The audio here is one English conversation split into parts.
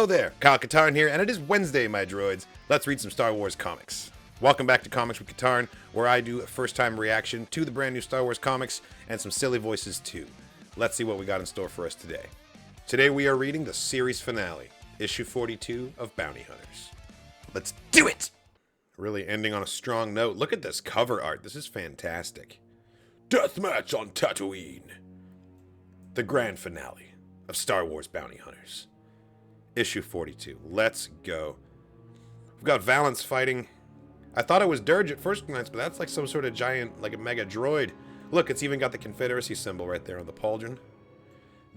Hello there, Kyle Katarn here, and it is Wednesday, my droids. Let's read some Star Wars comics. Welcome back to Comics with Katarn, where I do a first-time reaction to the brand new Star Wars comics, and some silly voices too. Let's see what we got in store for us today. Today we are reading the series finale, issue 42 of Bounty Hunters. Let's do it! Really ending on a strong note. Look at this cover art. This is fantastic. Deathmatch on Tatooine. The grand finale of Star Wars Bounty Hunters. Issue 42. Let's go. We've got Valance fighting. I thought it was Dirge at first glance, but that's like some sort of giant, like a mega droid. Look, it's even got the Confederacy symbol right there on the pauldron.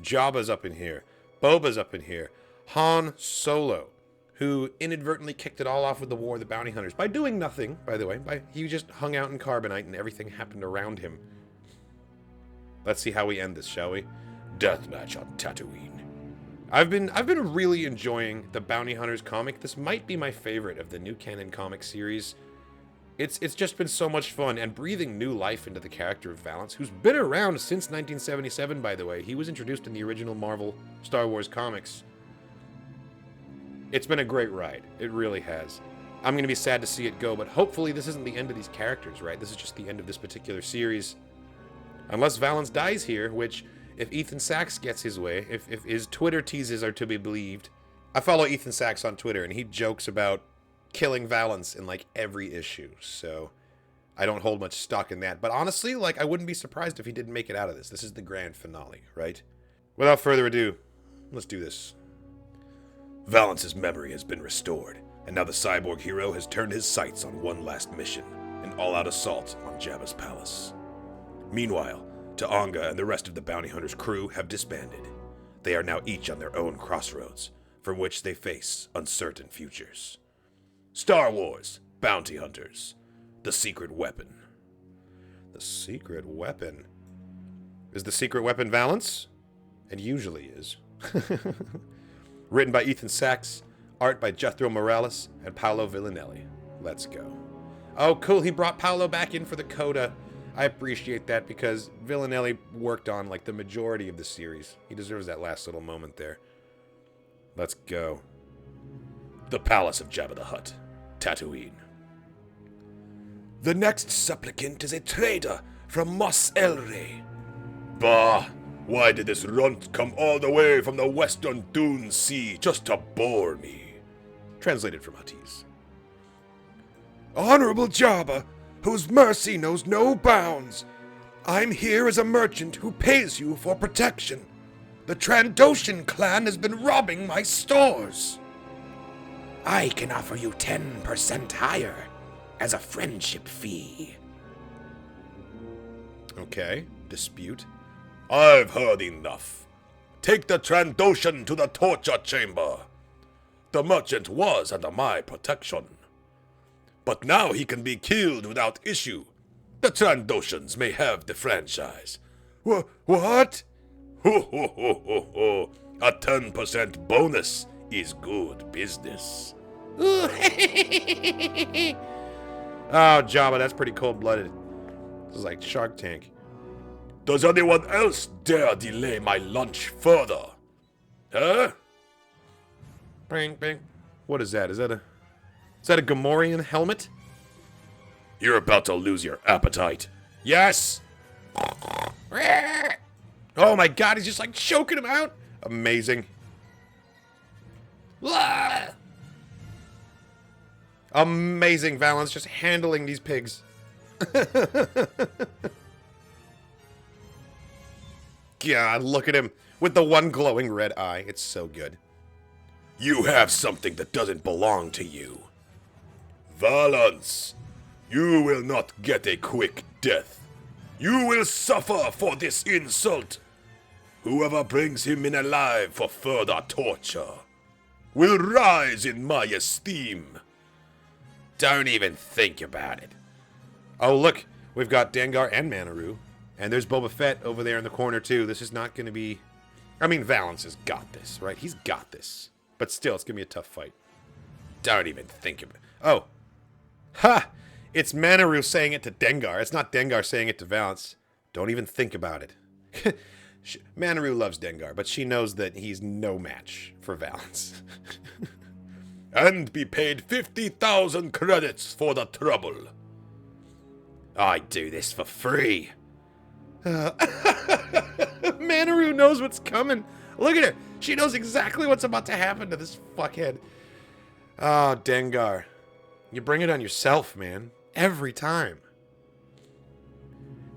Jabba's up in here. Boba's up in here. Han Solo, who inadvertently kicked it all off with the War of the Bounty Hunters by doing nothing, by the way. He just hung out in carbonite and everything happened around him. Let's see how we end this, shall we? Deathmatch on Tatooine. I've been really enjoying the Bounty Hunters comic. This might be my favorite of the new canon comic series. It's just been so much fun, and breathing new life into the character of Valance, who's been around since 1977, by the way. He was introduced in the original Marvel Star Wars comics. It's been a great ride. It really has. I'm going to be sad to see it go, but hopefully this isn't the end of these characters, right? This is just the end of this particular series. Unless Valance dies here, which, if Ethan Sachs gets his way, if his Twitter teases are to be believed. I follow Ethan Sachs on Twitter, and he jokes about killing Valance in, like, every issue, so I don't hold much stock in that. But honestly, like, I wouldn't be surprised if he didn't make it out of this. This is the grand finale, right? Without further ado, let's do this. Valance's memory has been restored, and now the cyborg hero has turned his sights on one last mission, an all-out assault on Jabba's palace. Meanwhile, Ta'anga and the rest of the Bounty Hunters' crew have disbanded. They are now each on their own crossroads, from which they face uncertain futures. Star Wars Bounty Hunters, the secret weapon. The secret weapon? Is the secret weapon Valance? It usually is. Written by Ethan Sachs, art by Jethro Morales and Paolo Villanelli. Let's go. Oh, cool, he brought Paolo back in for the coda. I appreciate that because Villanelli worked on, like, the majority of the series. He deserves that last little moment there. Let's go. The Palace of Jabba the Hutt, Tatooine. The next supplicant is a trader from Mos Elrey. Bah! Why did this runt come all the way from the Western Dune Sea just to bore me? Translated from Huttese. Honorable Jabba, whose mercy knows no bounds. I'm here as a merchant who pays you for protection. The Trandoshan clan has been robbing my stores. I can offer you 10% higher as a friendship fee. Okay, dispute. I've heard enough. Take the Trandoshan to the torture chamber. The merchant was under my protection. But now he can be killed without issue. The Trandoshans may have the franchise. What? Ho ho ho ho ho. A 10% bonus is good business. Oh, Jabba, that's pretty cold-blooded. This is like Shark Tank. Does anyone else dare delay my lunch further? Huh? Bing, bing. What is that? Is that a Gamorrean helmet? You're about to lose your appetite. Yes! Oh my god, he's just like choking him out. Amazing. Amazing, Valance, just handling these pigs. God, look at him with the one glowing red eye. It's so good. You have something that doesn't belong to you. Valance, you will not get a quick death. You will suffer for this insult. Whoever brings him in alive for further torture will rise in my esteem. Don't even think about it. Oh, look, we've got Dengar and Manaru. And there's Boba Fett over there in the corner, too. This is not going to be... I mean, Valance has got this, right? He's got this. But still, it's going to be a tough fight. Don't even think about it. Oh. Ha! It's Manaru saying it to Dengar. It's not Dengar saying it to Valance. Don't even think about it. Manaroo loves Dengar, but she knows that he's no match for Valance. And be paid 50,000 credits for the trouble. I do this for free. Manaroo knows what's coming. Look at her. She knows exactly what's about to happen to this fuckhead. Oh, Dengar. You bring it on yourself, man. Every time.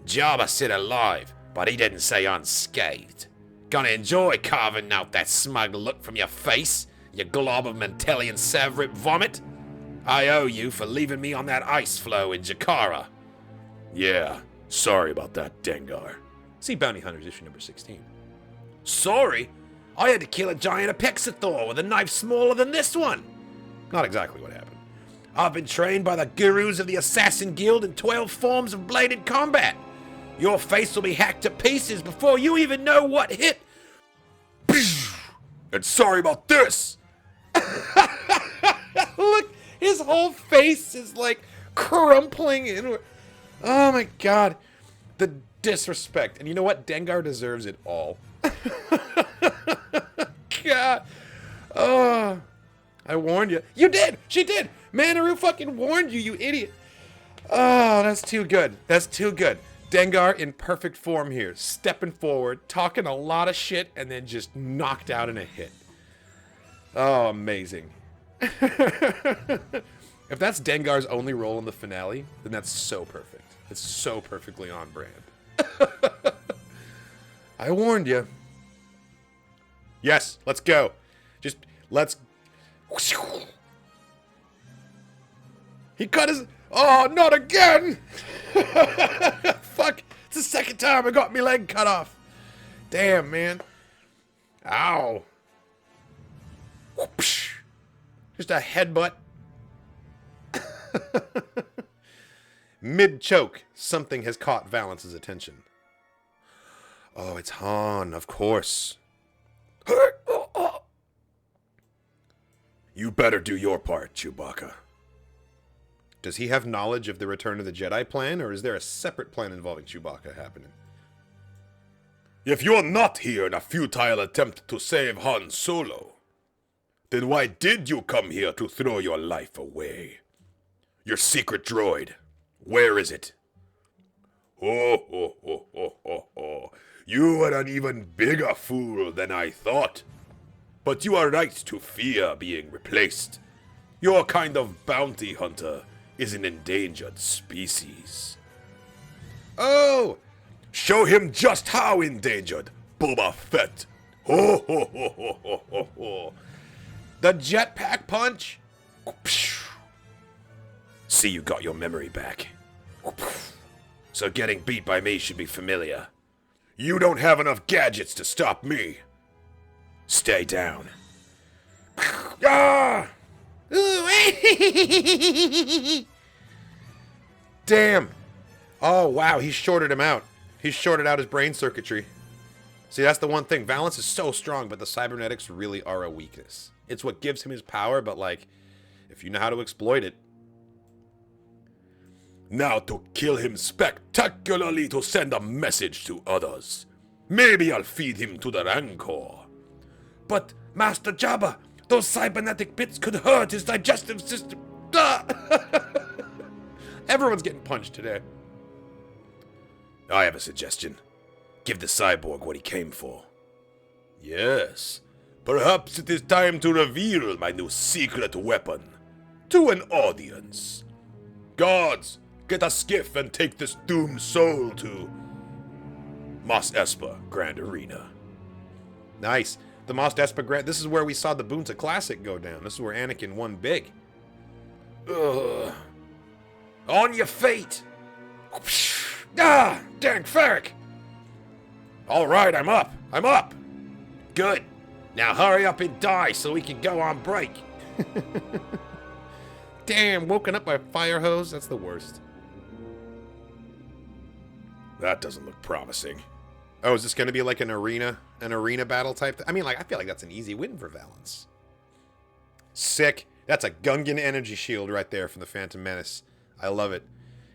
Jabba said alive, but he didn't say unscathed. Gonna enjoy carving out that smug look from your face, you glob of Mentelian Savrip vomit? I owe you for leaving me on that ice floe in Jakara. Yeah, sorry about that, Dengar. See Bounty Hunters issue number 16. Sorry? I had to kill a giant Apexathor with a knife smaller than this one. Not exactly what happened. I've been trained by the gurus of the Assassin Guild in 12 forms of bladed combat. Your face will be hacked to pieces before you even know what hit. And sorry about this. Look, his whole face is like crumpling inward. Oh my god. The disrespect. And you know what? Dengar deserves it all. God. Oh. I warned you. You did! She did! Manaroo fucking warned you, you idiot. Oh, that's too good. That's too good. Dengar in perfect form here. Stepping forward, talking a lot of shit, and then just knocked out in a hit. Oh, amazing. If that's Dengar's only role in the finale, then that's so perfect. It's so perfectly on brand. I warned you. Yes, let's go. Just, let's... He cut his... Oh, not again! Fuck, it's the second time I got my leg cut off. Damn, man. Ow. Just a headbutt. Mid-choke, something has caught Valance's attention. Oh, it's Han, of course. You better do your part, Chewbacca. Does he have knowledge of the Return of the Jedi plan, or is there a separate plan involving Chewbacca happening? If you're not here in a futile attempt to save Han Solo, then why did you come here to throw your life away? Your secret droid, where is it? Oh. You are an even bigger fool than I thought. But you are right to fear being replaced. Your kind of bounty hunter is an endangered species. Oh! Show him just how endangered, Boba Fett. Ho. The jetpack punch? See, you got your memory back. So getting beat by me should be familiar. You don't have enough gadgets to stop me. Stay down. Ah! Damn. Oh, wow, he shorted him out. He shorted out his brain circuitry. See, that's the one thing. Valance is so strong, but the cybernetics really are a weakness. It's what gives him his power, but, like, if you know how to exploit it. Now to kill him spectacularly to send a message to others. Maybe I'll feed him to the Rancor. But, Master Jabba, those cybernetic bits could hurt his digestive system. Ah! Everyone's getting punched today. I have a suggestion. Give the cyborg what he came for. Yes. Perhaps it is time to reveal my new secret weapon to an audience. Guards, get a skiff and take this doomed soul to Mos Espa Grand Arena. Nice. The Mos Espa Grand... This is where we saw the Boonta Classic go down. This is where Anakin won big. Ugh. On your feet! Ah! Dang Ferric! Alright, I'm up. Good. Now hurry up and die so we can go on break. Damn, woken up by a fire hose? That's the worst. That doesn't look promising. Oh, is this going to be like an arena battle type? I mean, like, I feel like that's an easy win for Valance. Sick. That's a Gungan energy shield right there from the Phantom Menace. I love it.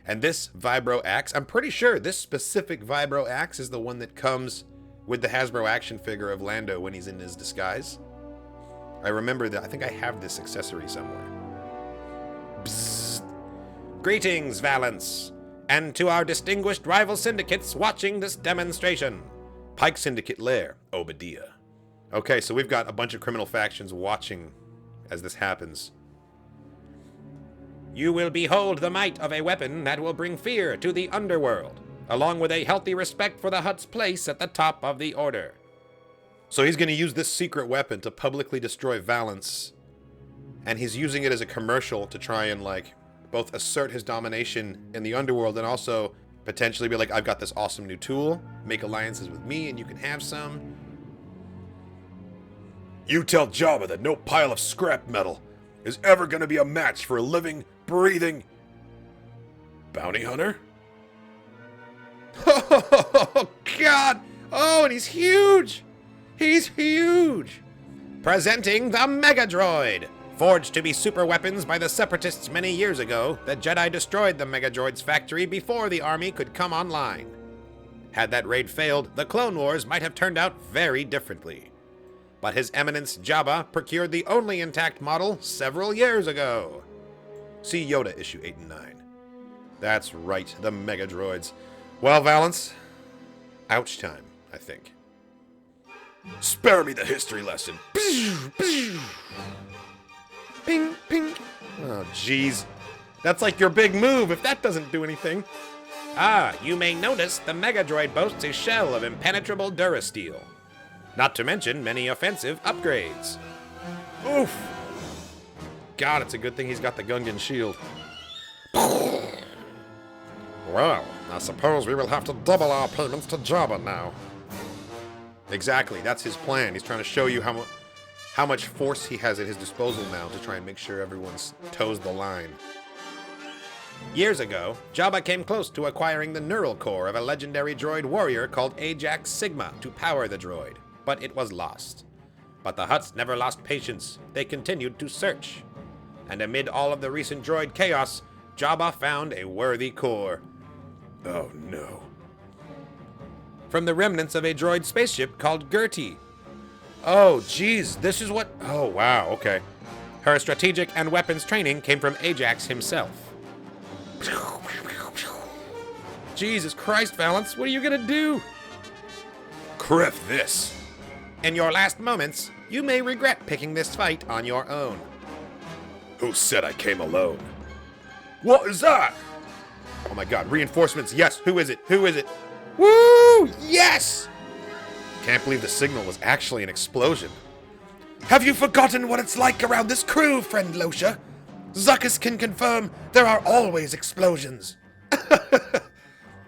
And this Vibro Axe, I'm pretty sure this specific Vibro Axe is the one that comes with the Hasbro action figure of Lando when he's in his disguise. I remember that. I think I have this accessory somewhere. Bzzzt. Greetings, Valance, and to our distinguished rival syndicates watching this demonstration. Pike Syndicate Lair, Obadiah. Okay, so we've got a bunch of criminal factions watching as this happens. You will behold the might of a weapon that will bring fear to the underworld, along with a healthy respect for the Hutt's place at the top of the order. So he's going to use this secret weapon to publicly destroy Valance, and he's using it as a commercial to try and, like, both assert his domination in the underworld and also potentially be like, I've got this awesome new tool, make alliances with me and you can have some. You tell Jabba that no pile of scrap metal is ever going to be a match for a living, breathing bounty hunter? Oh, God! Oh, and he's huge! He's huge! Presenting the Mega Droid! Forged to be super weapons by the Separatists many years ago, the Jedi destroyed the Mega Droid's factory before the army could come online. Had that raid failed, the Clone Wars might have turned out very differently. But His Eminence Jabba procured the only intact model several years ago. See Yoda issue 8 and 9. That's right, the Mega Droids. Well, Valance, ouch time, I think. Spare me the history lesson. Ping, ping. Oh, jeez. That's like your big move if that doesn't do anything. Ah, you may notice the Mega Droid boasts a shell of impenetrable durasteel. Not to mention many offensive upgrades. Oof. God, it's a good thing he's got the Gungan shield. Well, I suppose we will have to double our payments to Jabba now. Exactly, that's his plan. He's trying to show you how much force he has at his disposal now to try and make sure everyone toes the line. Years ago, Jabba came close to acquiring the neural core of a legendary droid warrior called Ajax Sigma to power the droid, but it was lost. But the Hutts never lost patience. They continued to search. And amid all of the recent droid chaos, Jabba found a worthy core. Oh no. From the remnants of a droid spaceship called Gertie. Oh, geez, this is what... Oh, wow, okay. Her strategic and weapons training came from Ajax himself. Jesus Christ, Valance, what are you gonna do? Criff this. In your last moments, you may regret picking this fight on your own. Who said I came alone? What is that? Oh my god, reinforcements, yes, who is it? Who is it? Woo, yes! Can't believe the signal was actually an explosion. Have you forgotten what it's like around this crew, friend Losha? Zuckus can confirm there are always explosions.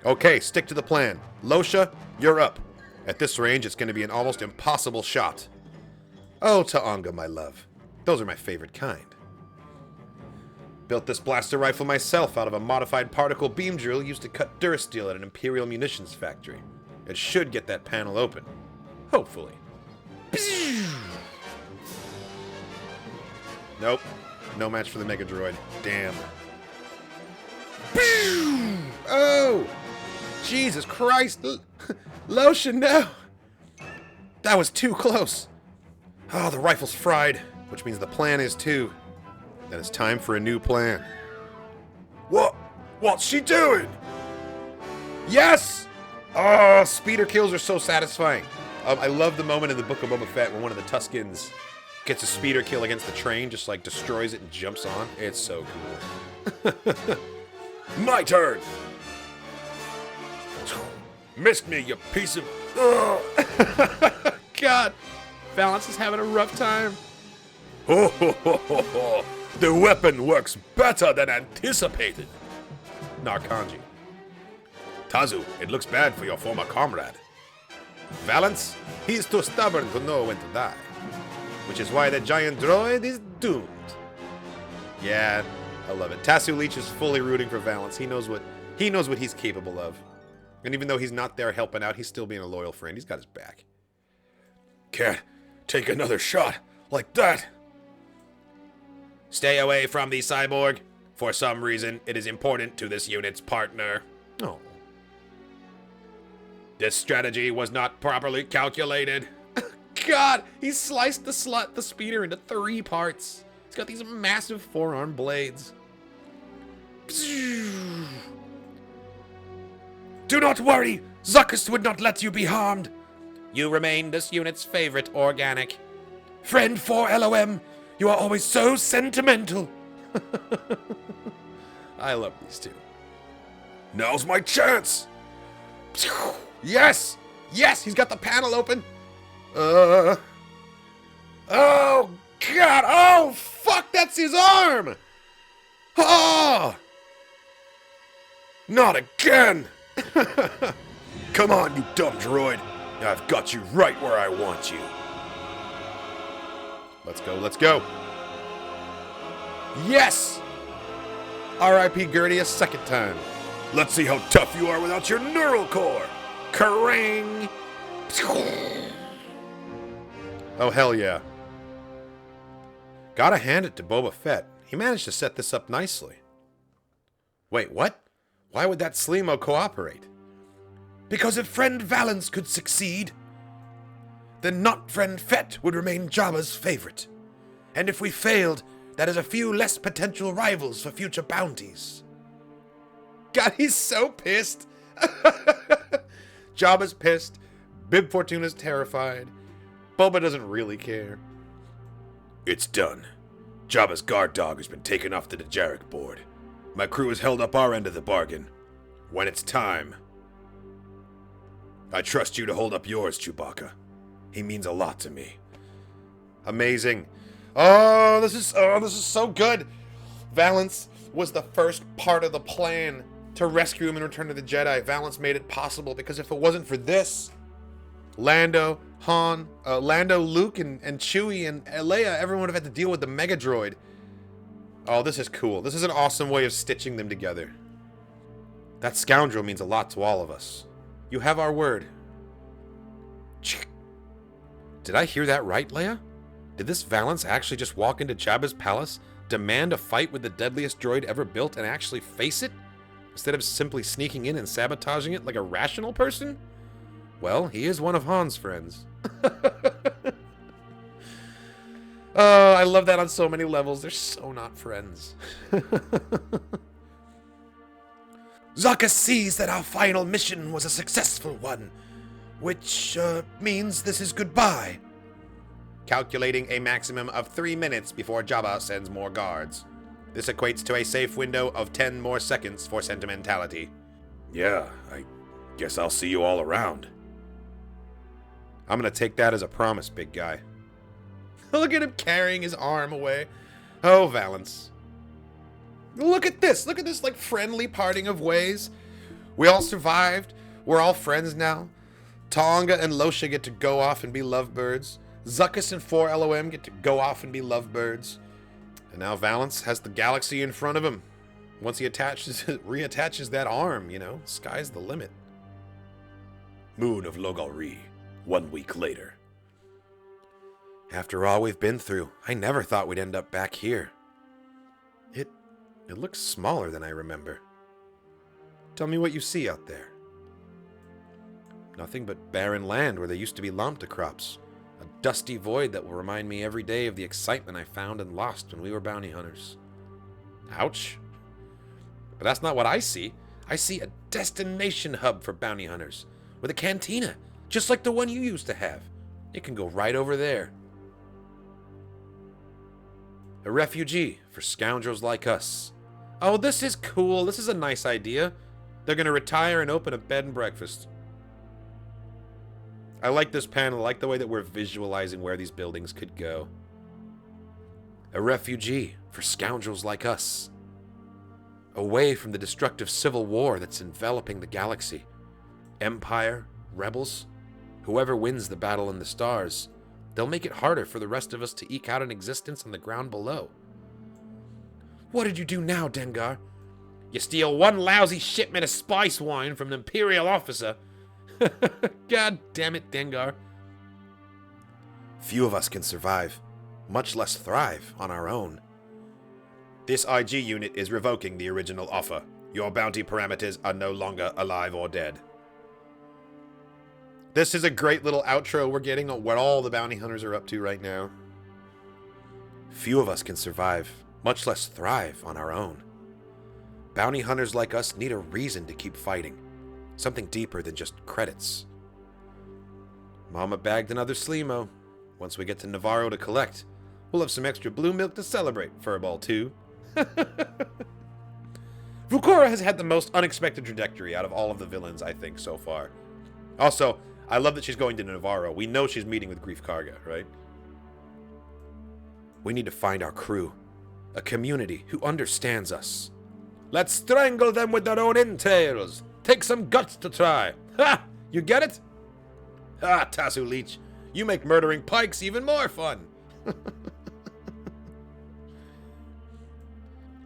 Okay, stick to the plan. Losha, you're up. At this range, it's going to be an almost impossible shot. Oh, Ta'anga, my love. Those are my favorite kind. Built this blaster rifle myself out of a modified particle beam drill used to cut durasteel at an Imperial munitions factory. It should get that panel open. Hopefully. Nope. No match for the Mega Droid. Damn. Oh! Jesus Christ! Losha, no! That was too close. Oh, the rifle's fried, which means the plan is too. Then it's time for a new plan. What's she doing? Yes! Oh, speeder kills are so satisfying. I love the moment in the Book of Boba Fett when one of the Tuskens gets a speeder kill against the train, just like destroys it and jumps on. It's so cool. My turn! Missed me, you piece of... God, Valance is having a rough time. The weapon works better than anticipated. Narkanji. Tazu, it looks bad for your former comrade. Valance, he's too stubborn to know when to die. Which is why the giant droid is doomed. Yeah, I love it. Tasu Leech is fully rooting for Valance. He knows what he's capable of. And even though he's not there helping out, he's still being a loyal friend. He's got his back. Can't take another shot like that. Stay away from the cyborg. For some reason, it is important to this unit's partner. Oh. This strategy was not properly calculated. God, he sliced the speeder into 3 parts. He's got these massive forearm blades. Do not worry, Zuckuss would not let you be harmed. You remain this unit's favorite organic. Friend 4LOM, you are always so sentimental. I love these two. Now's my chance. Yes! Yes, he's got the panel open. Oh, God. Oh, fuck, that's his arm. Oh! Not again. Come on, you dumb droid. I've got you right where I want you. Let's go, let's go. Yes! R.I.P. Gertie a second time. Let's see how tough you are without your neural core. Kerrang! Oh, hell yeah. Gotta hand it to Boba Fett. He managed to set this up nicely. Wait, what? Why would that Sleemo cooperate? Because if friend Valance could succeed, then not friend Fett would remain Jabba's favorite. And if we failed, that is a few less potential rivals for future bounties. God, he's so pissed. Jabba's pissed. Bib Fortuna's terrified. Boba doesn't really care. It's done. Jabba's guard dog has been taken off the Dejarik board. My crew has held up our end of the bargain. When it's time, I trust you to hold up yours, Chewbacca. He means a lot to me. Amazing. Oh, this is so good. Valance was the first part of the plan to rescue him in Return of the Jedi. Valance made it possible because if it wasn't for this, Lando, Luke, and Chewie and Leia, everyone would have had to deal with the Mega Droid. Oh, this is cool. This is an awesome way of stitching them together. That scoundrel means a lot to all of us. You have our word. Did I hear that right, Leia? Did this Valance actually just walk into Jabba's palace, demand a fight with the deadliest droid ever built, and actually face it? Instead of simply sneaking in and sabotaging it like a rational person? Well, he is one of Han's friends. Oh, I love that on so many levels. They're so not friends. Zuckuss sees that our final mission was a successful one, which means this is goodbye. Calculating a maximum of 3 minutes before Jabba sends more guards. This equates to a safe window of 10 more seconds for sentimentality. Yeah, I guess I'll see you all around. I'm gonna take that as a promise, big guy. Look at him carrying his arm away. Oh, Valance. Look at this, like, friendly parting of ways. We all survived. We're all friends now. Tonga and Losha get to go off and be lovebirds. Zuckuss and 4LOM get to go off and be lovebirds. And now Valance has the galaxy in front of him. Once he reattaches that arm, you know, sky's the limit. Moon of Logal-Ri, 1 week later. After all we've been through, I never thought we'd end up back here. It looks smaller than I remember. Tell me what you see out there. Nothing but barren land where there used to be lambda crops. A dusty void that will remind me every day of the excitement I found and lost when we were bounty hunters. Ouch. But that's not what I see. I see a destination hub for bounty hunters, with a cantina, just like the one you used to have. It can go right over there. A refugee for scoundrels like us. Oh, this is cool. This is a nice idea. They're going to retire and open a bed and breakfast. I like this panel. I like the way that we're visualizing where these buildings could go. A refugee for scoundrels like us. Away from the destructive civil war that's enveloping the galaxy. Empire, rebels, whoever wins the battle in the stars, they'll make it harder for the rest of us to eke out an existence on the ground below. What did you do now, Dengar? You steal one lousy shipment of spice wine from an Imperial officer. God damn it, Dengar. Few of us can survive, much less thrive, on our own. This IG unit is revoking the original offer. Your bounty parameters are no longer alive or dead. This is a great little outro we're getting on what all the bounty hunters are up to right now. Few of us can survive, much less thrive, on our own. Bounty hunters like us need a reason to keep fighting. Something deeper than just credits. Mama bagged another Slimo. Once we get to Navarro to collect, we'll have some extra blue milk to celebrate, Furball 2. Vukora has had the most unexpected trajectory out of all of the villains, I think, so far. Also, I love that she's going to Navarro. We know she's meeting with Grief Karga, right? We need to find our crew. A community who understands us. Let's strangle them with their own entrails. Take some guts to try. Ha! You get it? Ah, Tasu Leech. You make murdering pikes even more fun.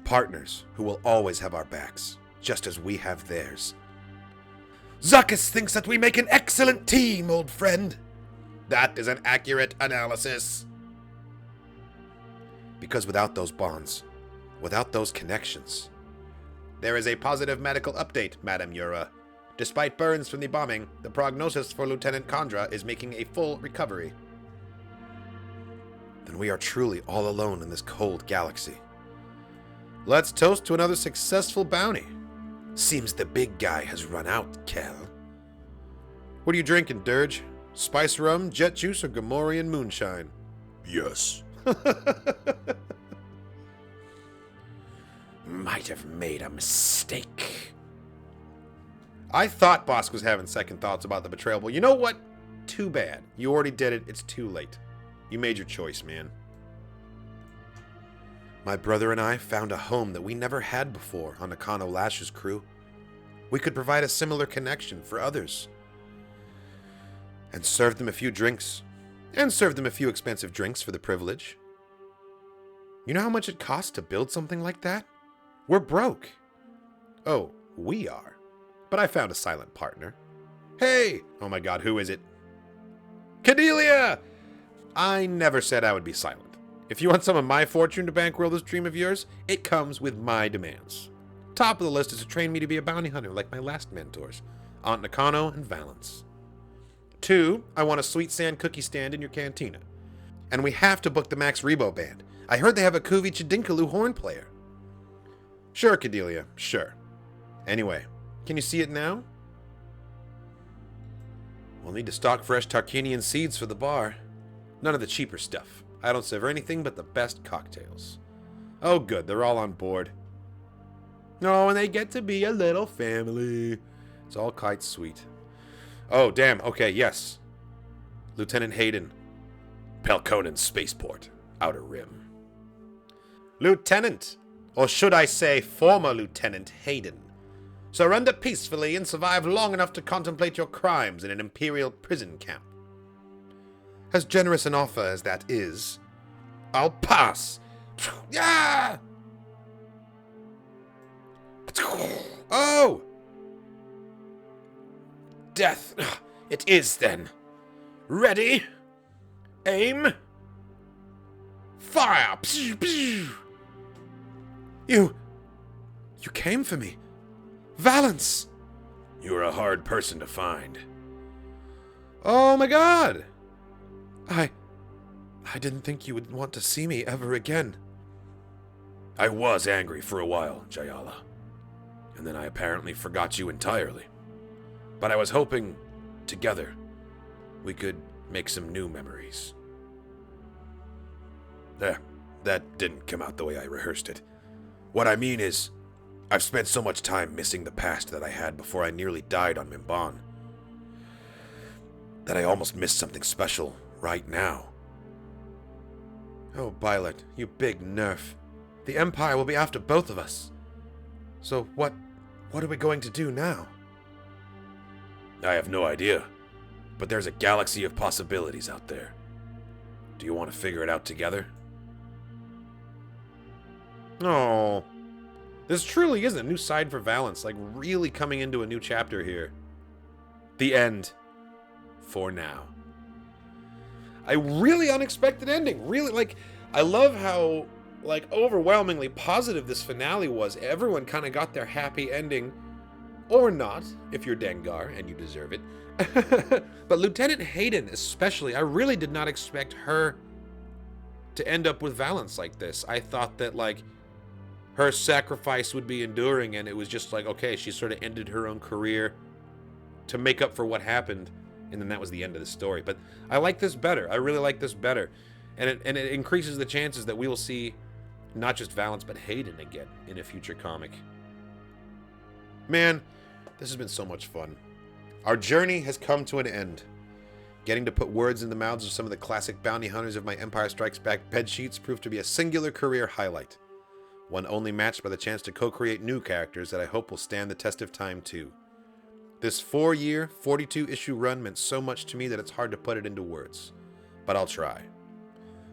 Partners who will always have our backs, just as we have theirs. Zuckus thinks that we make an excellent team, old friend. That is an accurate analysis. Because without those bonds, without those connections... There is a positive medical update, Madam Qi'ra. Despite burns from the bombing, the prognosis for Lieutenant Kandra is making a full recovery. Then we are truly all alone in this cold galaxy. Let's toast to another successful bounty. Seems the big guy has run out, Kel. What are you drinking, Dirge? Spice rum, jet juice, or Gamorrean moonshine? Yes. Might have made a mistake. I thought Bosk was having second thoughts about the betrayal, but you know what? Too bad. You already did it. It's too late. You made your choice, man. My brother and I found a home that we never had before on Nakano Lash's crew. We could provide a similar connection for others. And serve them a few drinks. And serve them a few expensive drinks for the privilege. You know how much it costs to build something like that? We're broke. Oh, we are. But I found a silent partner. Hey! Oh my god, who is it? Cordelia! I never said I would be silent. If you want some of my fortune to bankroll this dream of yours, it comes with my demands. Top of the list is to train me to be a bounty hunter like my last mentors, Aunt Nakano and Valance. 2, I want a sweet sand cookie stand in your cantina. And we have to book the Max Rebo band. I heard they have a Kuvi Chidinkalu horn player. Sure, Cordelia, sure. Anyway, can you see it now? We'll need to stock fresh Tarkinian seeds for the bar. None of the cheaper stuff. I don't serve anything but the best cocktails. Oh good, they're all on board. Oh, and they get to be a little family. It's all quite sweet. Oh, damn, okay, yes. Lieutenant Hayden. Pelkonen Spaceport, Outer Rim. Lieutenant! Or should I say, former Lieutenant Hayden. Surrender peacefully and survive long enough to contemplate your crimes in an Imperial prison camp. As generous an offer as that is, I'll pass. Yeah! Oh! Death. It is, then. Ready? Aim. Fire! You came for me. Valance! You're a hard person to find. Oh my god! I didn't think you would want to see me ever again. I was angry for a while, Jayala. And then I apparently forgot you entirely. But I was hoping, together, we could make some new memories. That didn't come out the way I rehearsed it. What I mean is, I've spent so much time missing the past that I had before I nearly died on Mimban, that I almost missed something special right now. Oh, Byleth, you big nerf. The Empire will be after both of us. So what are we going to do now? I have no idea, but there's a galaxy of possibilities out there. Do you want to figure it out together? Oh, this truly is a new side for Valance, like really coming into a new chapter here. The end. For now. A really unexpected ending. Really, like, I love how, like, overwhelmingly positive this finale was. Everyone kind of got their happy ending Or not, if you're Dengar and you deserve it. But Lieutenant Hayden especially, I really did not expect her to end up with Valance like this. I thought that, like, her sacrifice would be enduring, and it was just like, okay, she sort of ended her own career to make up for what happened, and then that was the end of the story. But I like this better. I really like this better. And it increases the chances that we will see not just Valance, but Hayden again in a future comic. Man, this has been so much fun. Our journey has come to an end. Getting to put words in the mouths of some of the classic bounty hunters of my Empire Strikes Back bedsheets proved to be a singular career highlight. One only matched by the chance to co-create new characters that I hope will stand the test of time too. This 4-year, 42-issue run meant so much to me that it's hard to put it into words. But I'll try.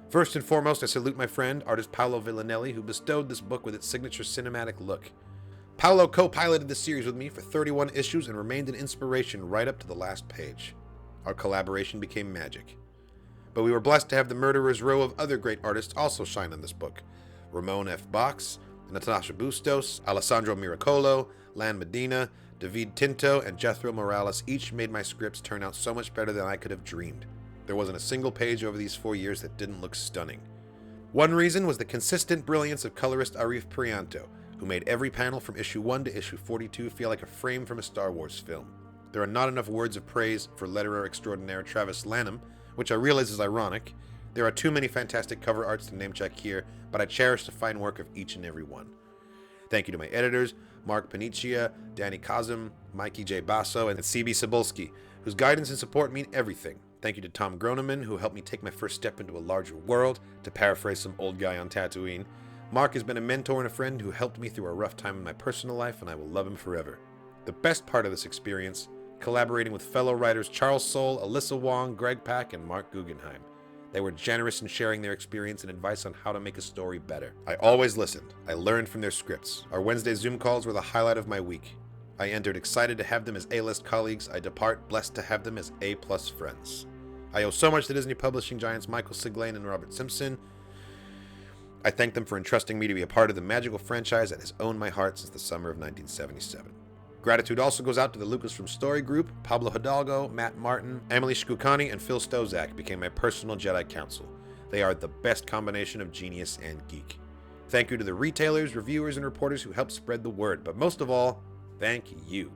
First and foremost, I salute my friend, artist Paolo Villanelli, who bestowed this book with its signature cinematic look. Paolo co-piloted the series with me for 31 issues and remained an inspiration right up to the last page. Our collaboration became magic. But we were blessed to have the murderer's row of other great artists also shine on this book. Ramon F. Box, Natasha Bustos, Alessandro Miracolo, Lan Medina, David Tinto, and Jethro Morales each made my scripts turn out so much better than I could have dreamed. There wasn't a single page over these 4 years that didn't look stunning. One reason was the consistent brilliance of colorist Arif Prianto, who made every panel from issue 1 to issue 42 feel like a frame from a Star Wars film. There are not enough words of praise for letterer extraordinaire Travis Lanham, which I realize is ironic. There are too many fantastic cover arts to name check here, but I cherish the fine work of each and every one. Thank you to my editors, Mark Paniccia, Danny Kazum, Mikey J. Basso, and CB Cebulski, whose guidance and support mean everything. Thank you to Tom Groneman, who helped me take my first step into a larger world, to paraphrase some old guy on Tatooine. Mark has been a mentor and a friend who helped me through a rough time in my personal life, and I will love him forever. The best part of this experience, collaborating with fellow writers Charles Soule, Alyssa Wong, Greg Pak, and Mark Guggenheim. They were generous in sharing their experience and advice on how to make a story better. I always listened. I learned from their scripts. Our Wednesday Zoom calls were the highlight of my week. I entered excited to have them as A-list colleagues. I depart blessed to have them as A-plus friends. I owe so much to Disney publishing giants Michael Siglain and Robert Simpson. I thank them for entrusting me to be a part of the magical franchise that has owned my heart since the summer of 1977. Gratitude also goes out to the Lucasfilm Story Group. Pablo Hidalgo, Matt Martin, Emily Shkukani, and Phil Stozak became my personal Jedi Council. They are the best combination of genius and geek. Thank you to the retailers, reviewers, and reporters who helped spread the word, but most of all, thank you.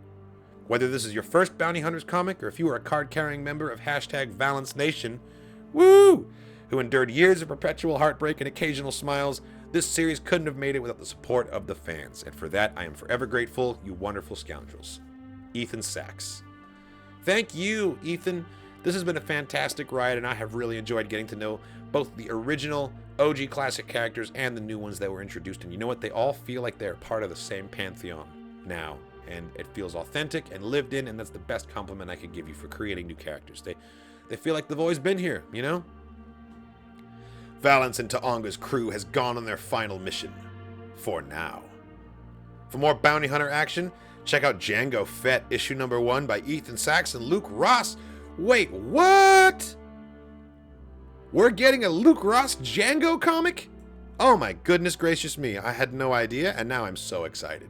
Whether this is your first Bounty Hunters comic, or if you are a card-carrying member of #Valance Nation, woo! Who endured years of perpetual heartbreak and occasional smiles, this series couldn't have made it without the support of the fans, and for that I am forever grateful, you wonderful scoundrels. Ethan Sachs. Thank you, Ethan. This has been a fantastic ride, and I have really enjoyed getting to know both the original OG classic characters and the new ones that were introduced, and you know what? They all feel like they're part of the same pantheon now, and it feels authentic and lived in, and that's the best compliment I could give you for creating new characters. They feel like they've always been here, you know? Valance and Ta'onga's crew has gone on their final mission. For now. For more Bounty Hunter action, check out Jango Fett, issue number 1 by Ethan Sachs and Luke Ross. Wait, what? We're getting a Luke Ross Jango comic? Oh my goodness gracious me, I had no idea, and now I'm so excited.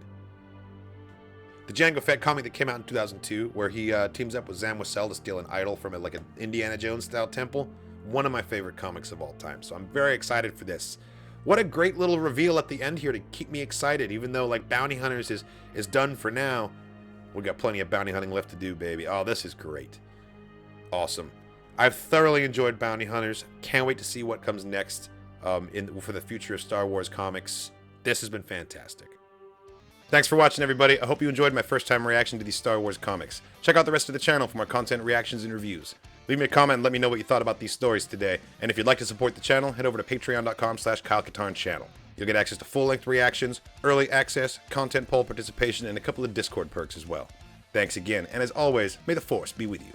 The Jango Fett comic that came out in 2002, where he teams up with Zam Wesell to steal an idol from an Indiana Jones-style temple, one of my favorite comics of all time, so I'm very excited for this. What a great little reveal at the end here to keep me excited, even though Bounty Hunters is done for now. We got plenty of bounty hunting left to do, baby. Oh, this is great. Awesome. I've thoroughly enjoyed Bounty Hunters. Can't wait to see what comes next for the future of Star Wars comics. This has been fantastic. Thanks for watching, everybody. I hope you enjoyed my first time reaction to these Star Wars comics. Check out the rest of the channel for more content, reactions, and reviews. Leave me a comment and let me know what you thought about these stories today. And if you'd like to support the channel, head over to patreon.com/Kyle Katarn channel. You'll get access to full-length reactions, early access, content poll participation, and a couple of Discord perks as well. Thanks again, and as always, may the Force be with you.